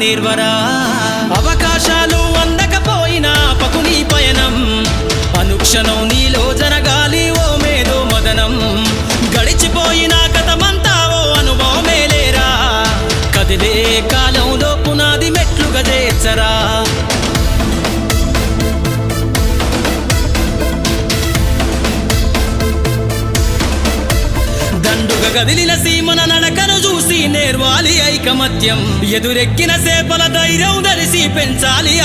నేర్వరా అవకాశాలు అందకపోయినా పకుని పయనం అనుక్షణం నీలో జరగాలి ఓ మేధో మదనం గడిచిపోయిన గతమంతా ఓ అనుభవమే లేరా కదిలే కాలంలో పునాది మెట్లుగా చేర్చరా దండుగ గదిలిన సీమన నడకను చూసి నేర్వాలి ఐకమత్యం ఎదురెక్కిన సేపల ధైర్యం ధరిసి పెంచాలి